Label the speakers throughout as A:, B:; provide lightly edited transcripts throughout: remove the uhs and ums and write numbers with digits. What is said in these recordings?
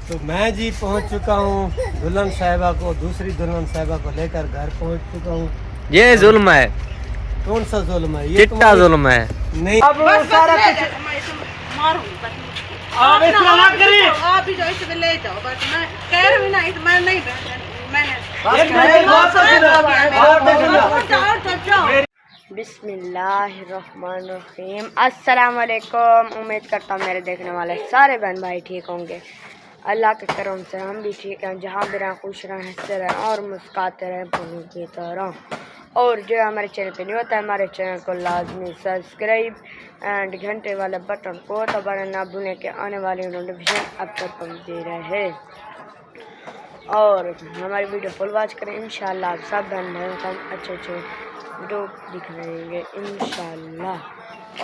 A: तो मैं जी पहुंच चुका हूँ दुल्हन साहिबा को, दूसरी दुल्हन साहिबा को लेकर घर पहुंच चुका हूँ।
B: ये जुल्म है,
A: कौन सा जुल्म है ये?
B: चिट्टा जुल्म है।
A: नहीं, अब सारा कुछ आप इतना मत करिए।
C: आप भी जो इसमें ले जाओ, बस मैं कह रही हूं ना, मैं नहीं
D: बिस्मिल्लाहिर्रहमानिर्रहीम। अस्सलाम वालेकुम। उम्मीद करता हूँ मेरे देखने वाले सारे बहन भाई ठीक होंगे। अल्लाह के करम से हम भी ठीक हैं। जहाँ भी रहें खुश रहें, हंसते रहें और मुस्कुराते रहें फूलों की तरह। और जो हमारे चैनल पे नहीं होता है, हमारे चैनल को लाजमी सब्सक्राइब एंड घंटे वाले बटन को दबाना ना भूलें कि आने वाली नोटिफिकेशन अब तक पहुँचती रहे। और हमारी वीडियो फुल वॉच करें। इंशाल्लाह आप सब बहन भाइयों को हम अच्छे वीडियो दिखाएंगे इंशाल्लाह।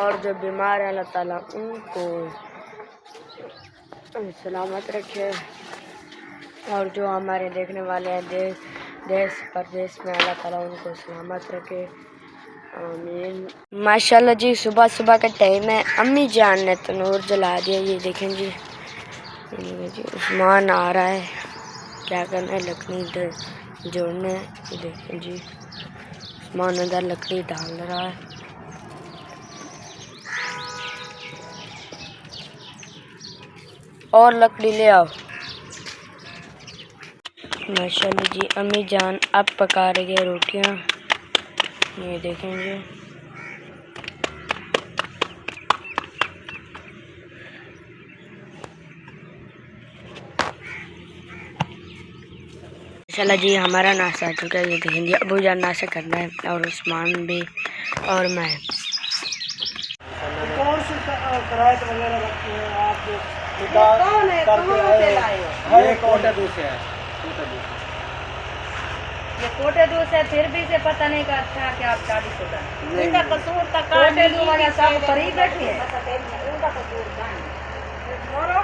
D: और जो बीमार हैं अल्लाह ताला उनको सलामत रखे। और जो हमारे देखने वाले हैं देश परदेश में, अल्लाह ताला उनको सलामत रखे, आमीन। माशाल्लाह जी, सुबह सुबह का टाइम है। अम्मी जान ने तनूर जला दिया। ये देखें जी, उस्मान आ रहा है, क्या करना है, लकड़ी जोड़ना है। ये देखें जी, उस्मान अंदर लकड़ी डाल रहा है। और लकड़ी ले आओ। माशाल्लाह जी, अम्मी जान अब पका रही है रोटियां। ये देखें जी, माशाल्लाह जी हमारा नाश्ता आ चुका है। ये देखेंगे अबू जान नाश्ता करना है और उस्मान भी और मैं।
A: कौन सी शराइत वगैरह रखी है आप जो
C: कौन है, कहाँ से लाए हो?
A: ये कोटा दूसरे है,
D: ये कोटे दूर से फिर भी से पता नहीं का अच्छा कि आप शादीशुदा हैं।
C: इनका कसूर तक
D: कोटे दूर वाला सब करीब बैठे हैं।
C: इनका कसूर बोलो,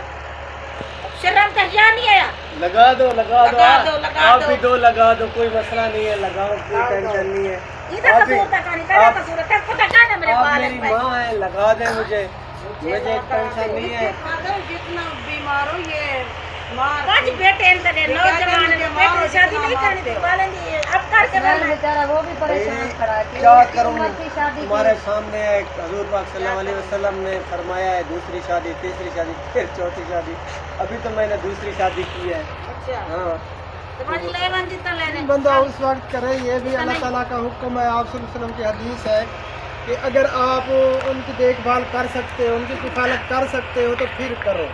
C: शर्म का क्या नहीं आया?
A: लगा दो
C: लगा
A: आप
C: दो।
A: भी दो लगा दो, कोई मसला नहीं है, लगाओ, कोई टेंशन नहीं है।
C: इनका कसूर तक नहीं, तेरा कसूर है, तेरे को क्या है मेरे
A: आप
C: बाल
A: मेरी
C: में?
A: माँ है, लगा दे मुझे टेंशन नहीं है।
C: जितना बीमार हो ये पांच बेटे नौजवान बेटे शादी नहीं करनी थी, बोलेंगे अब करके
D: बेचारा वो भी परेशान खड़ा है।
A: क्या करूँ,
D: शादी
A: तुम्हारे सामने हजूर पाक सल्लल्लाहु अलैहि वसल्लम ने फरमाया है दूसरी शादी, तीसरी शादी, फिर चौथी शादी। अभी तो मैंने दूसरी शादी की है।
C: अच्छा,
A: हाँ,
C: तुम्हारी लेवन जितना लेने
E: बंदा उस वक्त करे, ये भी अल्लाह ताला का हुक्म है। आप सल्लल्लाहु अलैहि वसल्लम की हदीस है कि अगर आप उनकी देखभाल कर सकते हो, उनकी किफालत कर सकते हो तो फिर करो।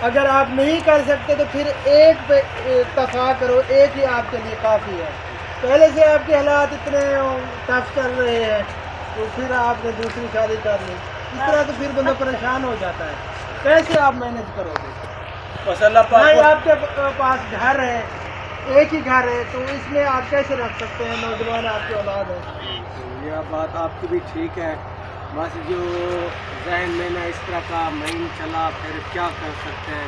E: अगर आप नहीं कर सकते तो फिर एक पे इत्तफा करो, एक ही आपके लिए काफ़ी है। पहले से आपके हालात इतने टफ चल रहे हैं तो फिर आपने दूसरी शादी कर ली, इस तरह तो फिर बंदा परेशान हो जाता है। कैसे आप मैनेज करोगे?
A: बस अल्लाह पाक
E: नहीं, आपके पास घर है, एक ही घर है, तो इसमें आप कैसे रख सकते हैं? नौजवान आपकी औलाद है।
A: यह बात आपकी भी ठीक है, बस जो जहन में ना इस तरह का महीन चला, फिर क्या कर सकते हैं,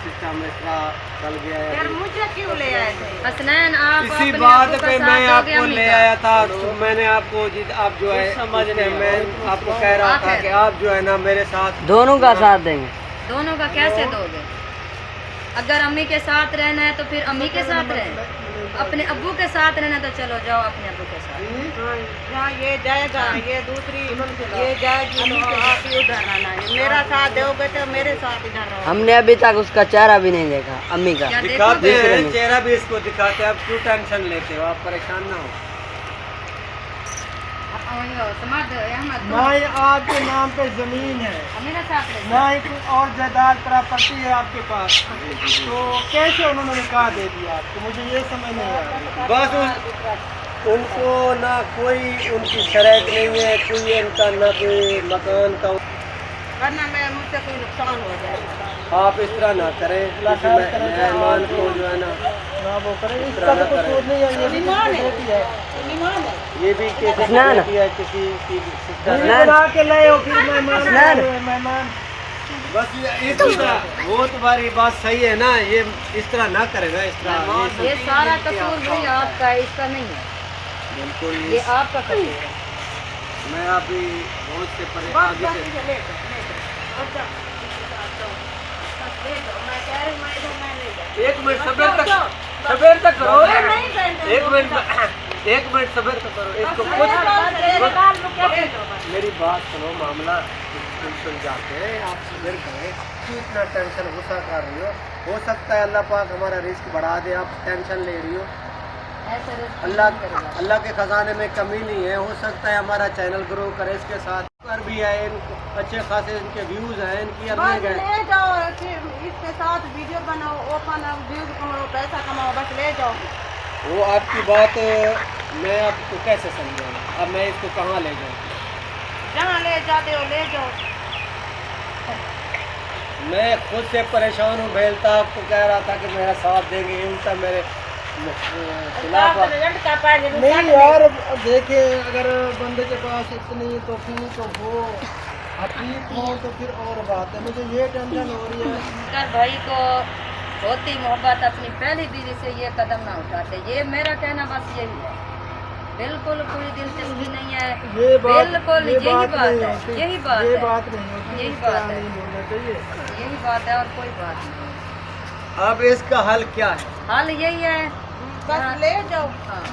A: सिस्टम इस तरह चल गया है।
C: यार मुझे क्यों ले आए थे?
D: हसनैन आप
A: इसी
D: अपने
A: बात
D: अब्बू का
A: पे
D: साथ
A: मैं
D: दोगे
A: आपको
D: अम्मी
A: ले
D: का?
A: आया था। तो मैंने आपको आप जो है समझ नहीं, मैं आपको कह रहा था कि आप जो है ना मेरे साथ
B: दोनों का साथ देंगे।
D: दोनों का कैसे दोगे? अगर अम्मी के साथ रहना है तो फिर अम्मी के साथ रहें, अपने अब्बू के साथ रहना तो चलो जाओ अपने अब्बू के साथ।
C: हाँ ये जाएगा, ये दूसरी ये जाएगी तो आप ही उधर रहना है। मेरा साथ दोगे तो मेरे साथ इधर रहो।
B: हमने अभी तक उसका चेहरा भी नहीं देखा, अम्मी का।
D: क्या
A: दिखाते
D: देखोगे?
A: हैं, चेहरा भी इसको दिखाते हैं। आप क्यों टेंशन लेते हो, आप परेशान ना हो।
E: ना ही आपके नाम पे ज़मीन है,
D: मेरे साथ रहे।
E: ना ही कोई और जायदाद प्रॉपर्टी है आपके पास, तो कैसे उन्होंने निकाह दे दिया आपको? मुझे ये समझ नहीं आ रहा।
A: बस उनको ना कोई उनकी शराइत नहीं है, कोई उनका ना कोई मकान का।
C: वरना मैं मुझसे कोई नुकसान हो जाएगा।
A: आप इस तरह ना करें, किसी मेहमान को जो है
E: ना वो करें, इसका तो कसूर नहीं है, ये भी बेटी है।
A: ये भी किसी की बेटी है, किसी की सिस्टर है।
E: बना के लाए हो फिर मेहमान।
A: बस इस तरह वो तुम्हारी बात सही है ना, ये इस तरह ना करे ना, इस तरह
D: ये सारा कसूर भी आपका है, इसका नहीं है।
A: बिल्कुल
D: ये आपका कसूर है।
A: मैं अभी बहुत से आगे से
C: मैं कह रही हूँ
A: एक मिनट सब्र तक करो।
C: नहीं पहनते।
A: 1 मिनट 1 मिनट सब्र तक करो। इसको मेरी बात सुनो, मामला सुन जाते हैं, आप सब्र करें। क्यों इतना टेंशन गुस्सा कर रही हो सकता है अल्लाह पाक हमारा रिस्क बढ़ा दे, आप टेंशन ले रही हो। अल्लाह के खजाने में कमी नहीं है, हो सकता है हमारा चैनल ग्रो करे, इसके साथ पर भी है, अच्छे खासे इनके व्यूज हैं, इनकी अर्निंग है।
C: ले जाओ, इसके साथ वीडियो बनाओ, ओपन व्यूज कमाओ, पैसा कमाओ, बस ले जाओ।
A: वो आपकी बात मैं आपको कैसे समझाऊँ? अब मैं इसको कहाँ ले जाऊँ?
C: जहाँ ले जाते हो ले जाओ।
A: मैं खुद से परेशान हूँ। बेलता आपको कह रहा था कि मेरा साथ देंगे, उल्टा मेरे खिलाफ।
E: नहीं यार, अब देखिए अगर बंदे के पास इतनी तौफीक हो, हकीक हो तो फिर और बात है। मुझे ये टेंशन हो रही है।
C: अगर भाई को होती मोहब्बत अपनी पहली बीवी से ये कदम ना उठाते, ये मेरा कहना बस यही है। बिल्कुल कोई दिलचस्पी नहीं है,
E: ये बात
C: बिल्कुल
E: ये
C: यही
E: बात
C: बात
E: नहीं
C: है,
E: होती,
C: यही बात
E: ये
C: है,
E: बात नहीं होती,
C: यही
E: इस
C: बात
E: तरह
C: है।
E: नहीं बोलना चाहिए।
C: यही बात है और कोई बात नहीं।
A: अब इसका हल क्या है?
C: हाल यही है, बस ले जाओ। हाँ,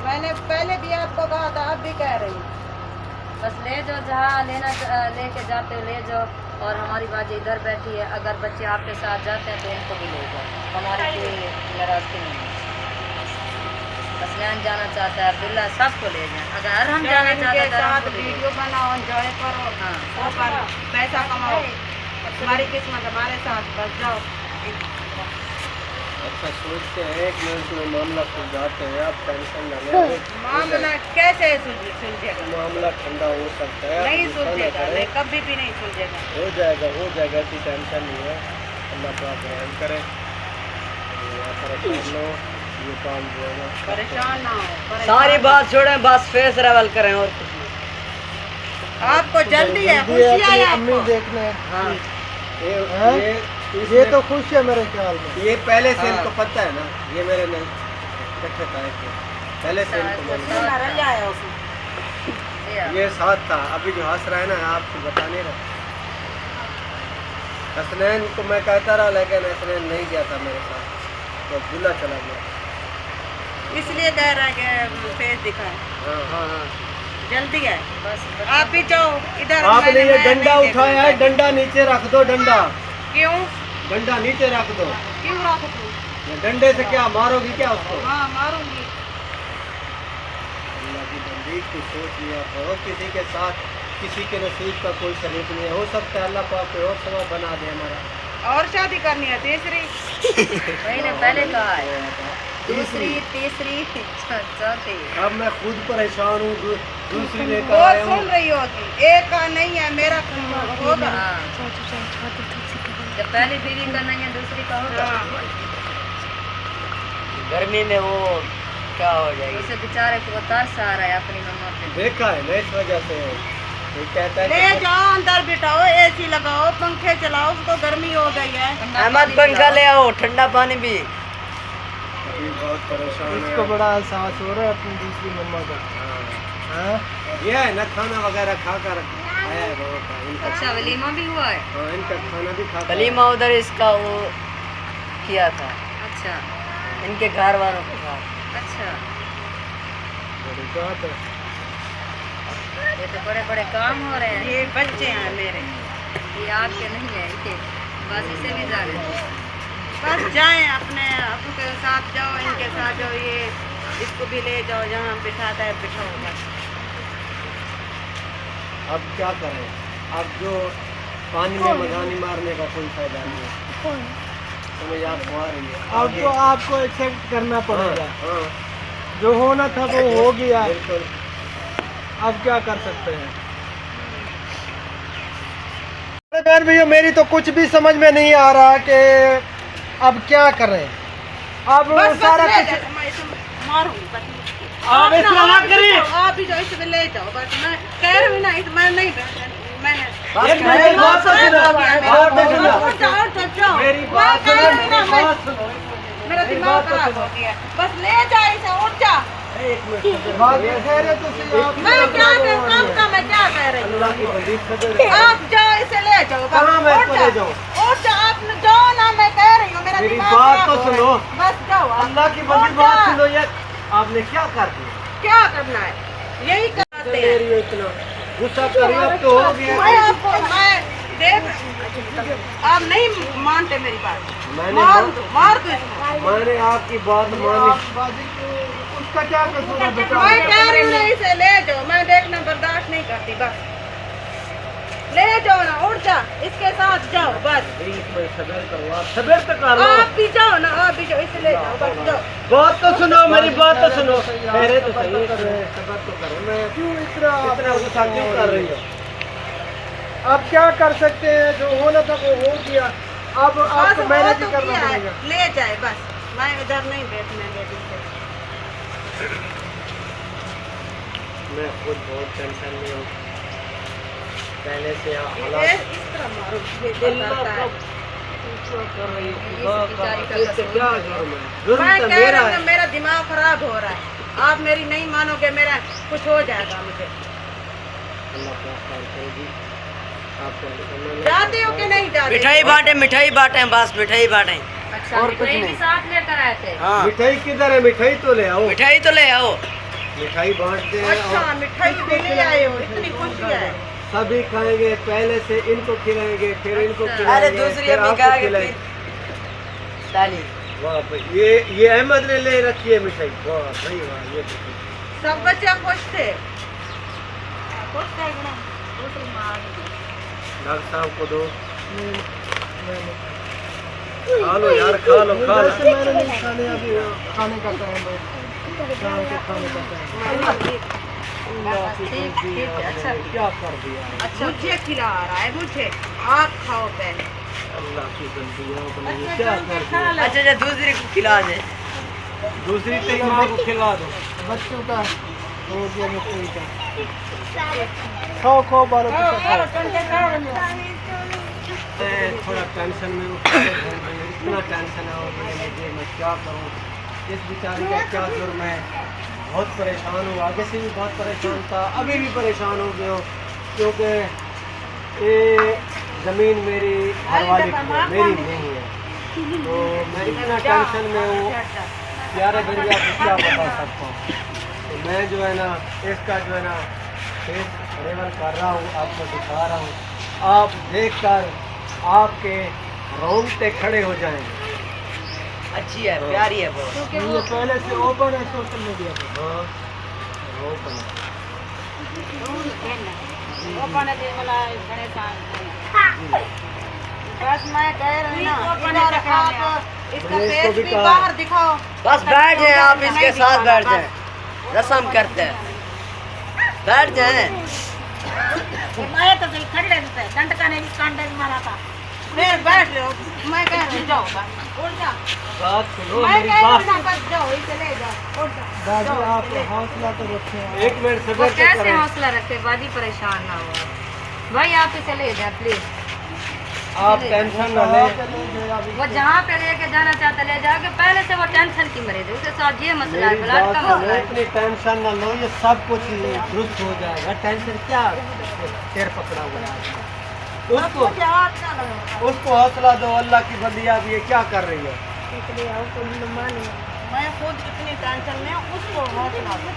C: मैंने पहले भी आपको कहा था, अब भी कह रही हूँ, बस ले जाओ, जहाँ लेके जाते हो ले जाओ। और हमारी बाजी इधर बैठी है, अगर बच्चे आपके साथ जाते हैं तो उनको भी ले जाओ, हमारी कोई नाराजगी नहीं है। असलैन जाना चाहता है, अब्दुल्ला, सबको ले जाए। अगर हम जाना चाहते हैं तो वीडियो बनाओ, एंजॉय करो, हाँ, पैसा कमाओ, हमारी किस्मत हमारे साथ, बस जाओ।
A: अच्छा सोचते हैं, एक मिनट में मामला सुलझाते हैं, आप टेंशन न लें।
C: मामला कैसे सुलझेगा?
A: मामला ठंडा हो सकता है,
C: नहीं
A: आप गुस्सा न
C: सुलझेगा,
A: करें।
C: नहीं, कभी भी नहीं सुलझेगा।
A: हो जाएगा, इतनी टेंशन नहीं है। अल्लाह पाक रहम करे। ये परेशान लो, ये काम जो है ना,
C: परेशान ना हो,
B: सारी बात छोड़ें, बस फेस ट्रेवल करें और कुछ नहीं।
C: आपको जल्दी है,
E: जल्दी है
C: खुशी है
E: अपनी अम्मी
C: आपको।
E: देखने।
B: हाँ,
A: ये
E: ये तो खुश है मेरे ख्याल में।
A: ये पहले से
B: हाँ।
A: इनको पता है ना, ये मेरे नहीं इकट्ठे था इसमें। पहले से इनको मालूम है। ये साथ था, अभी जो हंस रहा है ना, आपको बता नहीं रहा। हसनैन को मैं कहता रहा, लेकिन हसनैन नहीं गया था मेरे साथ, तो अब्दुल्ला चला गया।
C: इसलिए कह रहा है कि फेस दिखाए,
A: हाँ
B: हाँ,
C: जल्दी है, बस आप भी जाओ इधर।
A: आपने ये
C: मैं
A: डंडा
C: नहीं
A: उठाया है,
C: देखूंगा।
A: डंडा नीचे रख दो, डंडा
C: क्यों
A: नीचे रख दो।
C: क्यों रख दूं?
A: ये डंडे से क्या मारोगी क्या उसको?
C: हाँ, मारूंगी।
A: अल्लाह की बंदी की सोच लिया करो, किसी के साथ किसी के नसीब का कोई शरीक नहीं है। हो सकता है अल्लाह पाक कोई और सबब बना दे हमारा।
C: और शादी करनी है तीसरी? वही ने पहले कहा है, दूसरी, तीसरी, चौथी।
A: अब मैं खुद परेशान हूँ, दूसरी लेकर
C: वो
A: आया हूँ।
C: सुन रही होगी, एक का नहीं है, मेरा होगा। जब पहली बीवी का नहीं है, दूसरी का होगा।
B: गर्मी में वो क्या हो जाएगी।
C: उसे बेचारे को तरस आ रहा है अपनी मम्मा पे।
A: देखा है ना, इस वजह से ये कहता है
C: ले
A: कि
C: जाओ, अंदर बिठाओ, एसी लगाओ, पंखे चलाओ, उसको गर्मी हो गई है।
B: अहमद पंखा ले आओ, ठंडा पानी भी।
A: अभी बहुत परेशान है।
E: इसको बड़ा एहसास हो रहा है अपनी दूसरी मम्मा का। हाँ?
A: ये है ना, खाना वगैरह खा कर आया है वहाँ का इनका।
C: अच्छा, वलीमा भी हुआ है?
A: हाँ, इनका खाना भी खा कर
B: कलीमा उधर इसका वो किया था,
C: अच्छा
B: इनके घर वालों के साथ।
C: अच्छा,
E: बड़ी बात है।
C: ये तो बड़े बड़े काम हो रहे हैं। ये बच्चे हैं मेरे, ये आपके नहीं है, ये बस इसे भी जा रहे हैं। बस जाएं, अपने अबू के साथ जाओ, इनके साथ जाओ, ये इसको भी ले जाओ, जहाँ बिठाता है बिठाओ। बस
A: अब क्या करें? अब जो पानी में मगानी मारने का कोई फायदा नहीं है। समझ आपको आ रही है?
E: अब
A: आगे-
E: तो आपको एक्सेप्ट करना पड़ेगा।
A: हाँ,
E: जो होना था वो हो गया,
A: बिल्कुल।
E: अब क्या कर सकते हैं। अरे बहन भैया, मेरी तो कुछ भी समझ में नहीं आ रहा कि अब क्या करें। अब सारा कुछ
C: मारूंगी,
E: आप इस तरह ना करिए।
C: आप भी जाओ, इसमें ले जाओ। बस मैं कह रही हूँ ना, मैं नहीं, मैंने
A: एक मेरी बात तो सुनो, बात तो सुनो।
C: उठ जाओ, उठ जाओ।
A: मेरी
C: मैं
A: बात
C: कह
A: सुनो,
C: रही हूँ ना,
A: मेरी बात सुनो।
C: मेरा दिमाग खराब हो गया। बस ले जा इसे, उठ जा।
A: एक मिनट,
E: बात कह रहे तो सही आप।
C: मैं क्या कर काम का, मैं क्या कह रही हूँ?
A: अल्लाह की बंदी खबर है।
C: आप जाओ, इसे ले जाओ। बस
A: कहाँ मैं
C: उठ
A: इसको
C: जा,
A: ले जाऊँ?
C: उठ जा, आप जाओ ना, मैं कह रही हूँ, मेरा
A: मेरी
C: दिमाग
A: बात की बंदी बात सुनो यार, आपने क्या कर दिया?
C: क्या करना है, यही करते हैं।
A: इतना गुस्सा कर रही हो, अब तो हो गया।
C: मैं आपको मैं देख, आप नहीं मानते मेरी बात,
A: मैंने
C: मार दो इसको।
A: मैंने आपकी बात मानी।
E: उसका क्या कसूर है बेटा?
C: मैं कह रही हूँ इसे ले जाओ, मैं देखना बर्दाश्त नहीं करती, बस ले जाओ ना, उठ जा, इसके साथ जाओ बस।
A: सबर तो कर लो।
C: आप भी जाओ ना, आप भी जाओ, इसे ले जाओ बस, जाओ।
A: बात तो सुनो, मेरी बात तो सुनो। पहले तो सही सबर तो करो। मैं
E: क्यों इतना
A: गुस्सा क्यों कर रही हो?
E: आप क्या कर सकते हैं? जो होना था वो हो गया, अब
C: बस
E: आपको
C: वो
E: मैनेज
C: तो
E: करना
C: किया है,
E: पड़ेगा।
C: ले जाए बस, मैं इधर नहीं बैठने देती से।
A: मैं खुद बहुत टेंशन में हूँ पहले से।
C: इस तरह मारो, ये दिल करता है। मैं कह रही हूँ कि मेरा दिमाग खराब हो रहा है, आप मेरी नहीं मानोगे, मेरा कुछ हो जाएगा मुझे। जाते हो कि नहीं जाते?
B: मिठाई बांटे बस, मिठाई बांटे।
C: अच्छा,
A: और कुछ
C: मिठाई भी
A: नहीं।
C: साथ लेकर आए थे।
B: हाँ,
A: मिठाई किधर है? मिठाई तो ले आओ,
B: मिठाई तो ले आओ।
A: मिठाई बांटते हैं
C: अच्छा,
A: और
C: मिठाई भी ले आए हो, इतनी खुशी है।
A: सभी खाएंगे। पहले से इनको खिलाएंगे, फिर इनको
C: अच्छा।
A: खिलाएंगे,
B: अरे दूसरी
A: फिर
B: अम्मी
A: आपको
B: खाएंगे
A: खिलाएंगे।
B: फिर ताली।
A: वाह भाई, ये अहमद ने ले रखी है मिठाई। वाह भाई वाह, ये देखो।
C: सब बच्चे खुश थे।
A: डॉक्टर साहब को दो। खा लो यार, खा लो खा लो।
E: वैसे मैंने नहीं खाने, अभी खाने का टाइम है, शाम के खाने का टाइम।
C: अच्छा,
A: क्या कर दिया?
C: अच्छा, मुझे खिला रहा है, मुझे। आप खाओ पहले।
A: अल्लाह की बंदियों को नहीं, क्या कर दिया?
B: अच्छा, दूसरे को खिला दे।
A: दूसरी तेरी माँ को खिला दो।
E: बच्चों का हो गया मिठाई का। खाओ खाओ, बारो
A: मैं थोड़ा टेंशन में हूँ, इतना टेंशन है और मुझे, मैं क्या करूँ? इस बेचारी का क्या जुर्म है? बहुत परेशान हूँ, आगे से भी बहुत परेशान था, अभी भी परेशान हो गया हूँ, क्योंकि ये ज़मीन मेरी घरवाली की है, मेरी नहीं है। तो मैं इतना टेंशन में हूँ, प्यारे भैया को क्या बता सकता हूँ। तो मैं जो है ना, इसका जो है ना फेस रेवल कर रहा हूँ, आपको दिखा रहा हूँ। आप देखकर आपके रोंगटे खड़े हो जाएंगे।
B: अच्छी है, प्यारी है बहुत।
E: ये पहले से ओपन है सोशल मीडिया पे।
A: हाँ, ओपन है।
C: बस मैं कह रही हूँ ना, इधर आप इसका
A: मैंने इसको
C: फेस
A: भी
C: भी
A: कहा।
C: बाहर दिखाओ।
B: बस बैठ जाए, आप इसके साथ बैठ जाए, रस्म करते हैं, बैठ जाए।
C: फिर बैठ लो, मैं कह रही हूँ जाओ बस, उठ जा।
A: बात सुनो,
C: मैं
A: मेरी
C: कह रही
A: बात
C: हूँ ना, बस जाओ, इसे ले जाओ, उठ जा।
E: दादी आप हौसला तो रखें।
A: एक मिनट
C: वो
A: सब्र तो
C: कैसे
A: करें।
C: हौसला रखे, बाजी परेशान ना हो भाई, आप इसे ले जाए प्लीज।
A: आप टेंशन न लें।
C: वो जहाँ पे लेके जाना चाहता ले जाओगे, पहले से वो टेंशन की मरीज है, उसके साथ ये मसला है,
A: मेरी
C: ब्लड
A: बात
C: का
A: सुनो,
C: मसला है।
A: इतनी टेंशन न लो, ये सब कुछ दुरुस्त हो जाएगा। टेंशन क्या, सिर पकड़ा हुआ है। उसको हौसला दो, अल्लाह की बंदी, आप ये क्या कर रही है?
C: मैं खुद इतनी टेंशन में हूँ, उसको हौसला दो।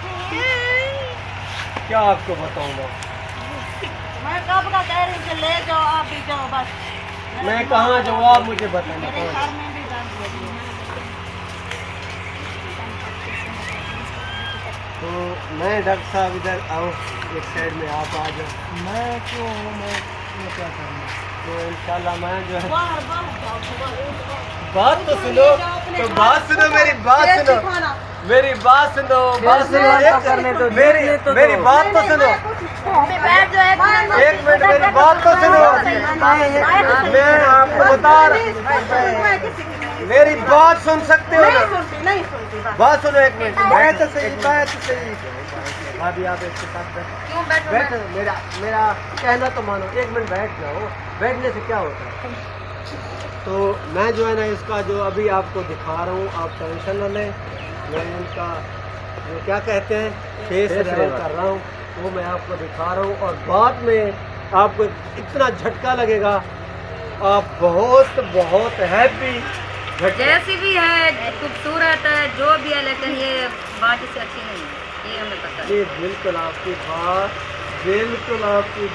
A: क्या आपको बताऊंगा?
C: मैं कब का कह रही हूँ कि ले जाओ, आप भी जाओ बस।
A: मैं कहाँ जाऊँ, आप मुझे बताना।
C: मेरे घर में भी दर्द हो रही है।
A: तो मैं डॉक्टर साहब इधर आओ, एक साइड में आप आ जाओ।
E: मैं क्यों हूँ, मैं क्या करूँगा?
A: तो इंशाल्लाह मैं जो है,
C: बाहर जाओ।
A: बात तो सुनो, तो बात सुनो, मेरी बात सुनो, मेरी बात सुनो, बात सुनो, मेरी बात तो सुनो,
C: बैठ जाओ,
A: एक मिनट मेरी बात तो सुनो। मैं आपको बता रहा, मेरी बात सुन सकते हो ना?
C: नहीं सुनती बस।
A: बात सुनो, एक मिनट।
E: बात तो सही, बात तो सही।
A: भाभी आप इसके साथ बैठो,
C: क्यों बैठो?
A: बैठो, मेरा कहना तो मानो, एक मिनट बैठ जाओ। बैठने से क्या होता है? तो मैं जो है ना, इसका जो अभी आपको दिखा रहा हूँ, आप टेंशन न लें। मैं इनका जो क्या कहते हैं फेस रेवल कर रहा हूँ, वो मैं आपको दिखा रहा हूँ, और बाद में आपको इतना झटका लगेगा, आप बहुत बहुत हैप्पी
C: जैसी भी है खूबसूरत है जो भी है, लेकिन ये बात इससे अच्छी नहीं है, ये हमें पता है।
A: जी बिल्कुल आपकी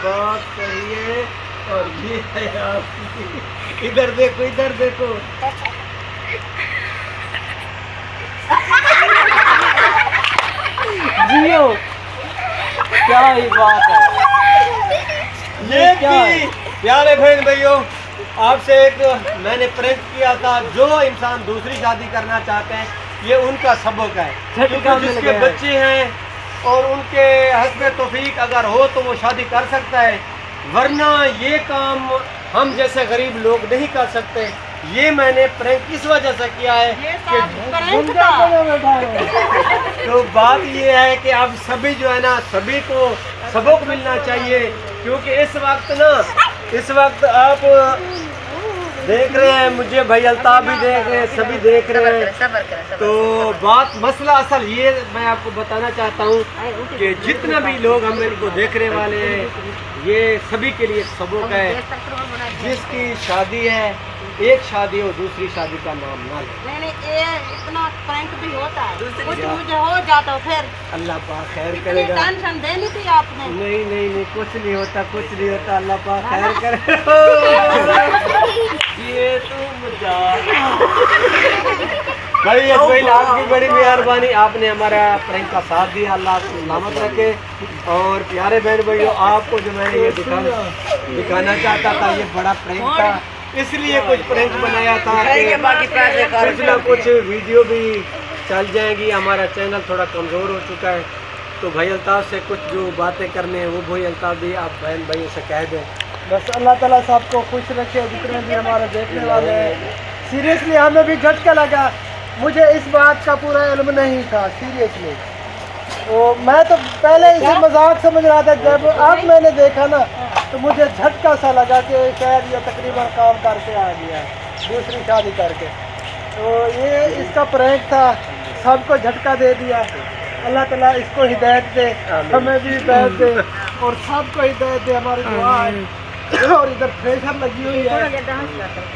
A: बात सही है। और ये है आपकी, इधर देखो जियो, क्या ही बात है। ये क्या है? प्यारे बहन भाइयों, आपसे एक मैंने प्रैंक किया था। जो इंसान दूसरी शादी करना चाहते हैं ये उनका सबक है, क्योंकि जिसके बच्चे हैं और उनके हस्बे तौफीक अगर हो तो वो शादी कर सकता है, वरना ये काम हम जैसे गरीब लोग नहीं कर सकते। ये मैंने प्रैंक इस वजह से किया है कि तो बात ये है कि अब सभी जो है ना, सभी को सबक मिलना चाहिए, क्योंकि इस वक्त आप देख रहे हैं, मुझे भाई अल्ताफ भी देख रहे हैं, सभी देख रहे हैं। तो मसला असल ये मैं आपको बताना चाहता हूँ कि जितना भी लोग हम इनको देखने वाले हैं, ये सभी के लिए सबक है। जिसकी शादी है, एक शादी हो, दूसरी शादी का नाम ना ले।
C: नहीं, ये इतना प्रैंक भी होता है, कुछ मुझे हो जाता फिर
A: अल्लाह पाक खैर करेगा।
C: टेंशन दे ली थी आपने।
A: नहीं, कुछ नहीं होता, अल्लाह पाक खैर करे। ये तुम भाई आपकी बड़ी मेहरबानी, आपने हमारा प्रैंक का साथ दिया, अल्लाह आपको सलामत रखे। और प्यारे बहन भाइयों, आपको जो मैंने ये दिखाना चाहता था, ये बड़ा प्रैंक था, इसलिए कुछ प्रैंक बनाया था कि
B: बाकी पैसे
A: कुछ ना कुछ वीडियो भी चल जाएंगी। हमारा चैनल थोड़ा कमज़ोर हो चुका है, तो भाई अल्ताफ से कुछ जो बातें करने हैं वो भाई अल्ताफ भी आप बहन भाइयों से कह दें।
E: बस अल्लाह ताला सबको खुश रखे, जितने भी हमारे देखने वाले हैं। सीरियसली हमें भी झटका लगा, मुझे इस बात का पूरा इल्म नहीं था सीरियसली। तो मैं तो पहले इसे मजाक समझ रहा था, जब अब मैंने देखा ना तो मुझे झटका सा लगा कि शायद ये तकरीबन काम करके आ गया है दूसरी शादी करके। तो ये इसका प्रैंक था, सबको झटका दे दिया। अल्लाह ताला इसको हिदायत दे, हमें भी हिदायत दे और सबको हिदायत दे, हमारी दुआ है। और इधर प्रेशर लगी हुई है,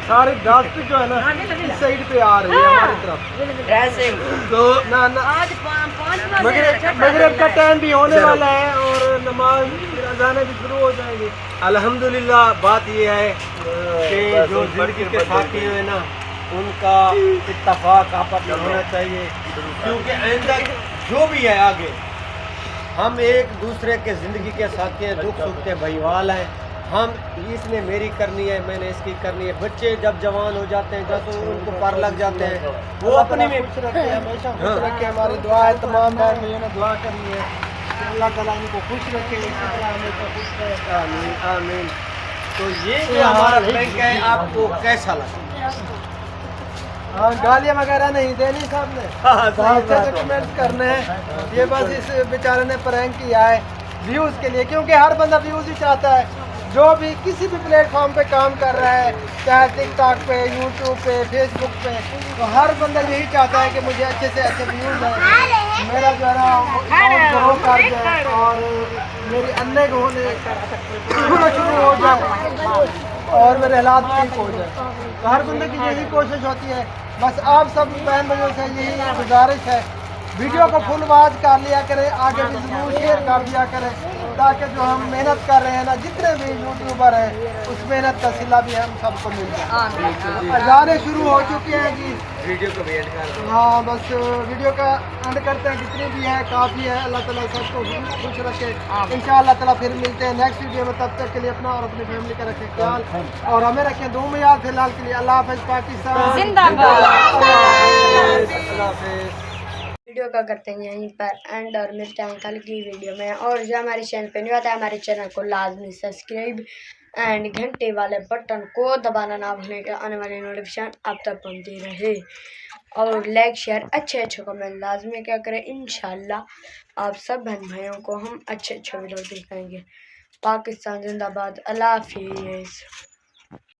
E: सारे डस्ट जो है ना इस साइड पे आ रही है हमारी तरफ। तो ना
C: आज
E: मगरिब का टाइम भी होने वाला है और नमाज अज़ानें भी शुरू हो जाएंगी।
A: अल्हम्दुलिल्लाह बात ये है कि जो जिंदगी के साथी हैं ना, उनका इत्तफाक आपस में होना चाहिए, क्योंकि आइंदा जो भी है आगे हम एक दूसरे के ज़िंदगी के साथी हैं, दुख सुख के भाईवाल हैं। हम इसने मेरी करनी है, मैंने इसकी करनी है। बच्चे जब जवान हो जाते हैं, जब उनको पार लग जाते हैं, वो अपने में
E: खुश रखे, हमेशा खुश रखे। हमारी दुआ है, तमाम बहन भाइयों ने दुआ करनी है कि अल्लाह ताला इनको खुश रखे, इसी तरह हमेशा खुश रहे।
A: आमीन आमीन। तो ये जो हमारा प्रैंक है, आपको कैसा लगा?
E: हाँ, गालियाँ वगैरह नहीं देनी साहब ने, अच्छे से कमेंट करने हैं। ये बस इस बेचारे ने प्रैंक किया है व्यूज़ के लिए, क्योंकि हर बंदा व्यूज़ ही चाहता है। जो भी किसी भी प्लेटफॉर्म पे काम कर रहा है, चाहे टिकटॉक पे, यूट्यूब पे, फेसबुक पे, तो हर बंदा यही चाहता है कि मुझे अच्छे से अच्छे व्यूज़ आए, मेरा जो है ना ग्रो कर जाए और मेरी अन्य को होने शुरू हो जाए और मेरे हालात ठीक हो जाए। तो हर बंदे की यही कोशिश होती है। बस आप सब बहन भाइयों से यही गुजारिश है, वीडियो को फुल वॉच कर लिया करें, आगे भी जरूर शेयर कर दिया करें, ताकि जो हम मेहनत कर रहे हैं ना, जितने भी यूट्यूबर हैं, उस मेहनत का सिला भी हम सबको मिल जाए। अजाने शुरू हो चुके हैं जी,
A: वीडियो को भी एंड कर दो।
E: हाँ, बस वीडियो का एंड करते हैं, जितनी भी है काफ़ी है। अल्लाह ताला सबको खुश रखे, इंशाअल्लाह ताला फिर मिलते हैं नेक्स्ट वीडियो में। तब तक के लिए अपना और अपनी फैमिली का रखें ख्याल और हमें रखें दुआ में याद। फिलहाल के लिए अल्लाह हाफ़िज़ पाकिस्तान
C: जिंदाबाद।
A: अल्लाह हाफ़िज़।
D: वीडियो का करते हैं यहीं पर एंड और मिलते हैं कल की वीडियो में। और जो हमारे चैनल पे नहीं होता है, हमारे चैनल को लाजमी सब्सक्राइब एंड घंटे वाले बटन को दबाना ना भूलें कि आने वाली नोटिफिकेशन आप तक पहुंचती रहे। और लाइक शेयर अच्छे कमेंट लाजमी क्या करें। इंशाल्लाह आप सब बहन भाइयों को हम अच्छे वीडियो दिखाएंगे। पाकिस्तान जिंदाबाद। अल्लाह हाफिज़।